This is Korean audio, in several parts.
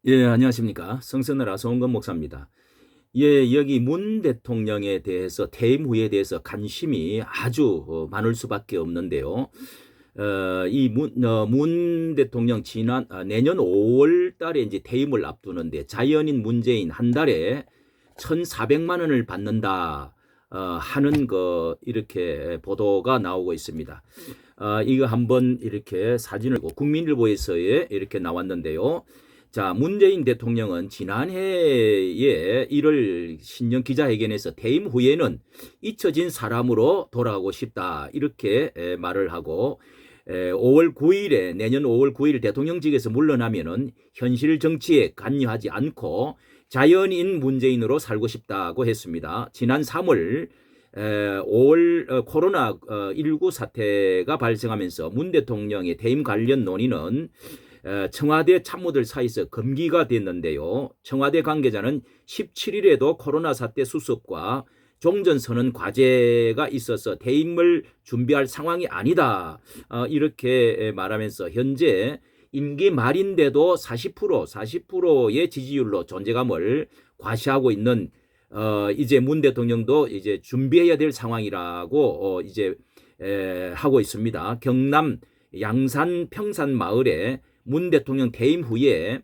예, 안녕하십니까. 성서너라 송은건 목사입니다. 예, 여기 문 대통령에 대해서 퇴임 후에 대해서 관심이 아주 많을 수밖에 없는데요. 문 대통령 내년 5월 달에 이제 퇴임을 앞두는데 자연인 문재인 한 달에 1,400만 원을 받는다 하는 거 이렇게 보도가 나오고 있습니다. 이거 한번 이렇게 사진을 국민일보에서에 이렇게 나왔는데요. 자, 문재인 대통령은 지난해에 1월 신년 기자회견에서 퇴임 후에는 잊혀진 사람으로 돌아가고 싶다 이렇게 말을 하고 5월 9일에 내년 5월 9일 대통령직에서 물러나면은 현실 정치에 관여하지 않고 자연인 문재인으로 살고 싶다고 했습니다. 지난 3월 5월 코로나19 사태가 발생하면서 문 대통령의 퇴임 관련 논의는 청와대 참모들 사이에서 금기가 됐는데요. 청와대 관계자는 17일에도 코로나 사태 수습과 종전선언 과제가 있어서 퇴임을 준비할 상황이 아니다. 이렇게 말하면서 현재 임기 말인데도 40%의 지지율로 존재감을 과시하고 있는 이제 문 대통령도 이제 준비해야 될 상황이라고 이제 하고 있습니다. 경남 양산 평산 마을에 문 대통령 퇴임 후에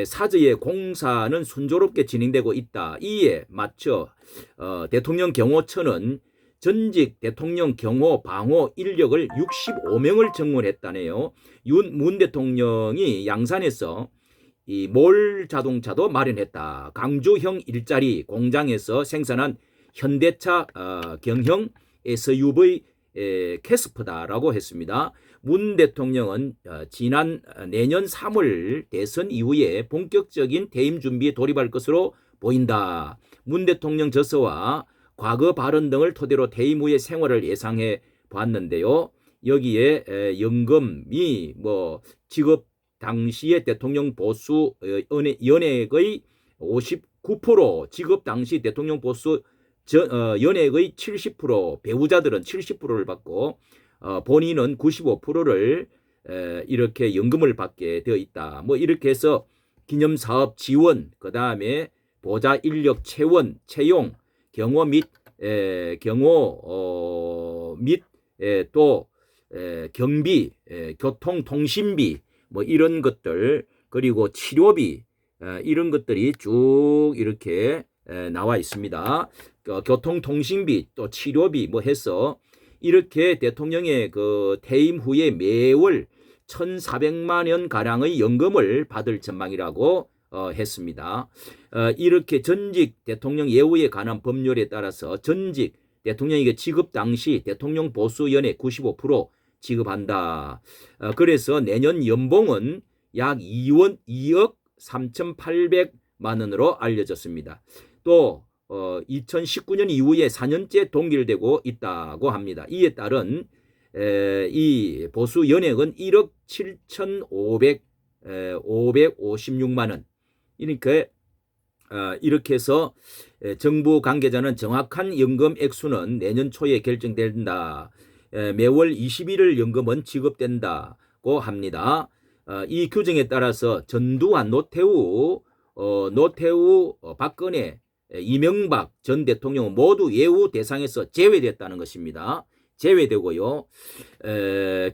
사저의 공사는 순조롭게 진행되고 있다. 이에 맞춰 대통령 경호처는 전직 대통령 경호 방호 인력을 65명을 정원했다네요. 문 대통령이 양산에서 이 몰 자동차도 마련했다. 강주형 일자리 공장에서 생산한 현대차 경형 SUV 캐스퍼다라고 했습니다. 문 대통령은 지난 내년 3월 대선 이후에 본격적인 퇴임 준비에 돌입할 것으로 보인다. 문 대통령 저서와 과거 발언 등을 토대로 퇴임 후의 생활을 예상해 봤는데요. 여기에 연금이 뭐 지급 당시의 대통령 보수 연액의 59%, 지급 당시 대통령 보수 연액의 70%, 배우자들은 70%를 받고 본인은 95%를 이렇게 연금을 받게 되어 있다. 뭐 이렇게 해서 기념사업 지원, 그 다음에 보좌 인력 채용, 경호 및 또 경비, 교통통신비 뭐 이런 것들 그리고 치료비 이런 것들이 쭉 이렇게 나와 있습니다. 교통통신비 또 치료비 뭐 해서 이렇게 대통령의 그 퇴임 후에 매월 1,400만 원 가량의 연금을 받을 전망이라고 했습니다. 이렇게 전직 대통령 예우에 관한 법률에 따라서 전직 대통령에게 지급 당시 대통령 보수 연회 95% 지급한다. 그래서 내년 연봉은 약 2억 3,800만 원으로 알려졌습니다. 또 2019년 이후에 4년째 동결되고 있다고 합니다. 이에 따른 이 보수 연액은 1억 7,556만 원. 그러니까 이렇게 해서 정부 관계자는 정확한 연금 액수는 내년 초에 결정된다. 매월 21일 연금은 지급된다고 합니다. 이 규정에 따라서 전두환, 노태우, 박근혜, 이명박 전 대통령은 모두 예우 대상에서 제외됐다는 것입니다. 제외되고요.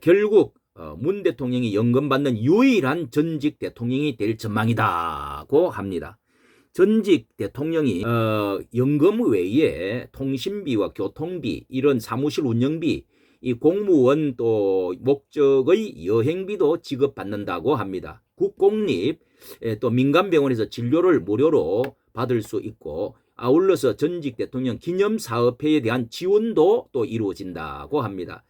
결국 문 대통령이 연금 받는 유일한 전직 대통령이 될 전망이다고 합니다. 전직 대통령이 연금 외에 통신비와 교통비 이런 사무실 운영비 이 공무원 또 목적의 여행비도 지급받는다고 합니다. 국공립 또 민간병원에서 진료를 무료로 받을 수 있고 아울러서 전직 대통령 기념사업회에 대한 지원도 또 이루어진다고 합니다.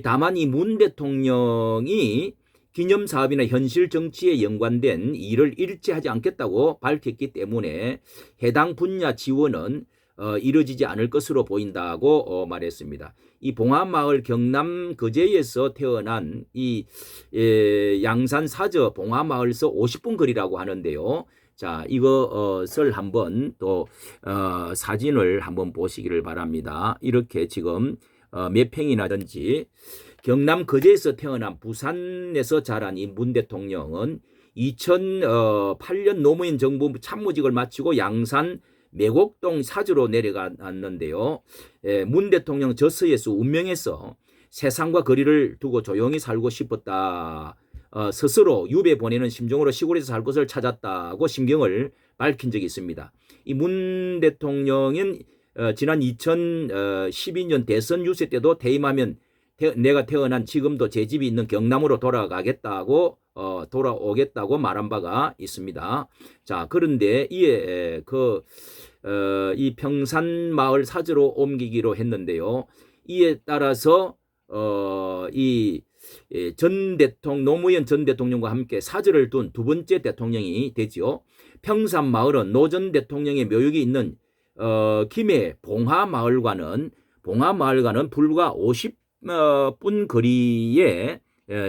다만 이 문 대통령이 기념사업이나 현실 정치에 연관된 일을 일치하지 않겠다고 밝혔기 때문에 해당 분야 지원은 이루어지지 않을 것으로 보인다고 말했습니다. 이 봉화마을 경남 거제에서 태어난 이 양산 사저 봉화마을서 50분 거리라고 하는데요. 자, 이것을 한번 또 사진을 한번 보시기를 바랍니다. 이렇게 지금 몇 평이나든지 경남 거제에서 태어난 부산에서 자란 이 문 대통령은 2008년 노무현 정부 참모직을 마치고 양산 매곡동 사주로 내려갔는데요. 문 대통령 저서에서 운명에서 세상과 거리를 두고 조용히 살고 싶었다. 스스로 유배 보내는 심정으로 시골에서 살 곳을 찾았다고 심경을 밝힌 적이 있습니다. 이 문 대통령은 지난 2012년 대선 유세 때도 퇴임하면 내가 태어난 지금도 제 집이 있는 경남으로 돌아오겠다고 말한 바가 있습니다. 자, 그런데 이에 이 평산 마을 사저로 옮기기로 했는데요. 이에 따라서 이 전 대통령 노무현 전 대통령과 함께 사저를 둔 두 번째 대통령이 되지요. 평산 마을은 노 전 대통령의 묘역이 있는 김해 봉하마을과는 불과 50분 거리에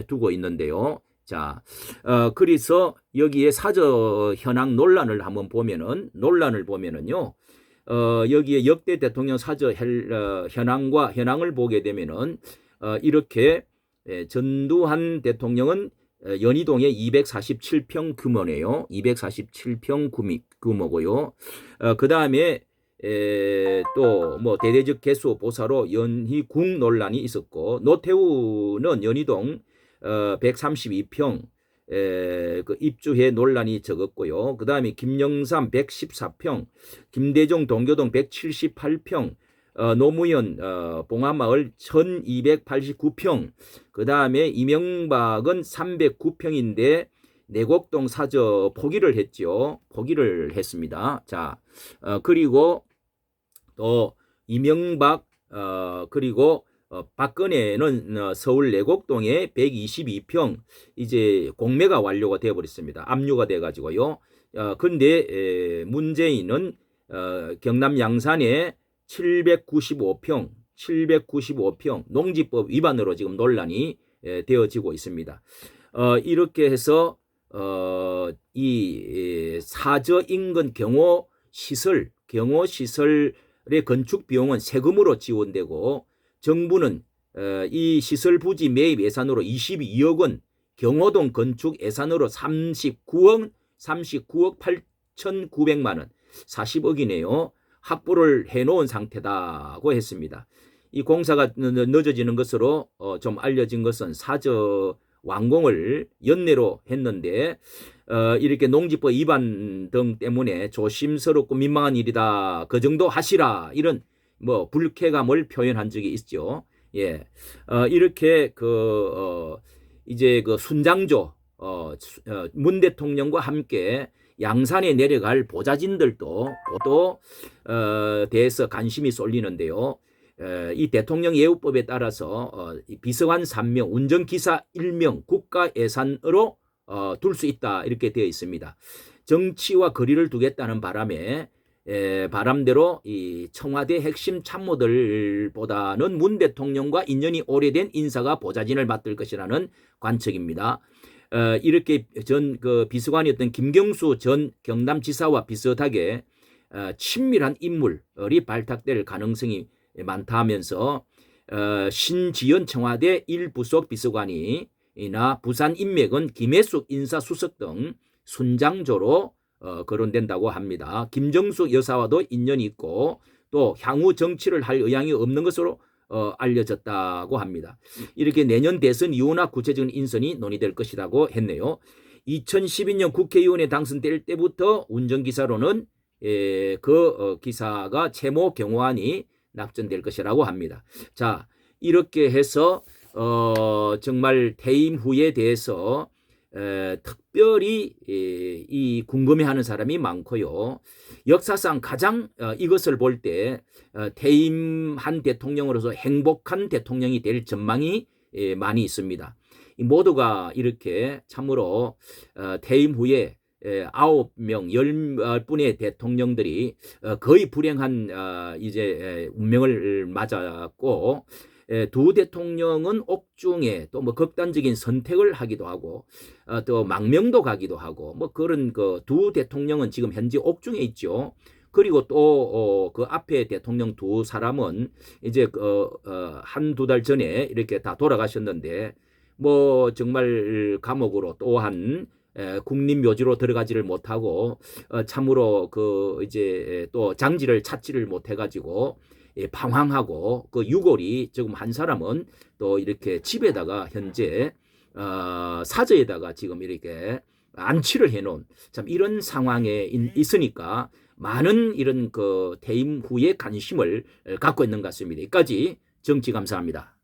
두고 있는데요. 자, 그래서 여기에 사저 현황 논란을 보면은요, 여기에 역대 대통령 사저 현황을 보게 되면은 이렇게 전두환 대통령은 연희동에 247평 규모네요. 247평 규모고요. 그 다음에 또 뭐 대대적 개수 보사로 연희궁 논란이 있었고, 노태우는 연희동 132평 그 입주해 논란이 적었고요. 그 다음에 김영삼 114평, 김대중 동교동 178평, 노무현 봉하마을 1289평, 그 다음에 이명박은 309평인데 내곡동 사저 포기를 했습니다. 자, 그리고 또 이명박 그리고 박근혜는 서울 내곡동에 122평 이제 공매가 완료가 되어 버렸습니다. 압류가 돼 가지고요. 근데 문재인은 경남 양산에 795평 농지법 위반으로 지금 논란이 되어지고 있습니다. 이렇게 해서 이 사저 인근 경호 시설의 건축 비용은 세금으로 지원되고, 정부는 이 시설 부지 매입 예산으로 22억 원, 경호동 건축 예산으로 39억 8,900만 원, 40억이네요. 확보를 해놓은 상태다고 했습니다. 이 공사가 늦어지는 것으로 좀 알려진 것은 사저 완공을 연내로 했는데 이렇게 농지법 위반 등 때문에 조심스럽고 민망한 일이다. 그 정도 하시라. 이런 뭐 불쾌감을 표현한 적이 있죠. 예, 이렇게 이제 순장조 문 대통령과 함께 양산에 내려갈 보좌진들도 대해서 관심이 쏠리는데요. 이 대통령 예우법에 따라서 비서관 3명, 운전기사 1명 국가 예산으로 둘 수 있다 이렇게 되어 있습니다. 정치와 거리를 두겠다는 바람대로 이 청와대 핵심 참모들보다는 문 대통령과 인연이 오래된 인사가 보좌진을 맡을 것이라는 관측입니다. 이렇게 비서관이었던 김경수 전 경남지사와 비슷하게 친밀한 인물이 발탁될 가능성이 많다 하면서 신지연 청와대 1부속 비서관이나 부산 인맥은 김혜숙 인사수석 등 순장조로 거론된다고 합니다. 김정숙 여사와도 인연이 있고 또 향후 정치를 할 의향이 없는 것으로 알려졌다고 합니다. 이렇게 내년 대선 이후나 구체적인 인선이 논의될 것이라고 했네요. 2012년 국회의원에 당선될 때부터 운전기사로는 기사가 채모 경호안이 낙전될 것이라고 합니다. 자, 이렇게 해서 정말 퇴임 후에 대해서 특별히 이 궁금해하는 사람이 많고요. 역사상 가장 이것을 볼 때 퇴임한 대통령으로서 행복한 대통령이 될 전망이 많이 있습니다. 모두가 이렇게 참으로 퇴임 후에 9명, 10분의 대통령들이 거의 불행한 이제 운명을 맞았고, 두 대통령은 옥중에 또 뭐 극단적인 선택을 하기도 하고 또 망명도 가기도 하고 뭐 그런 두 대통령은 지금 현재 옥중에 있죠. 그리고 또 그 앞에 대통령 두 사람은 이제 한두 달 전에 이렇게 다 돌아가셨는데 뭐 정말 감옥으로 또한 국립묘지로 들어가지를 못하고 참으로 그 이제 또 장지를 찾지를 못해가지고 방황하고 그 유골이 지금 한 사람은 또 이렇게 집에다가 현재 사저에다가 지금 이렇게 안치를 해놓은 참 이런 상황에 있으니까 많은 이런 그 퇴임 후에 관심을 갖고 있는 것 같습니다. 여기까지 정치 감사합니다.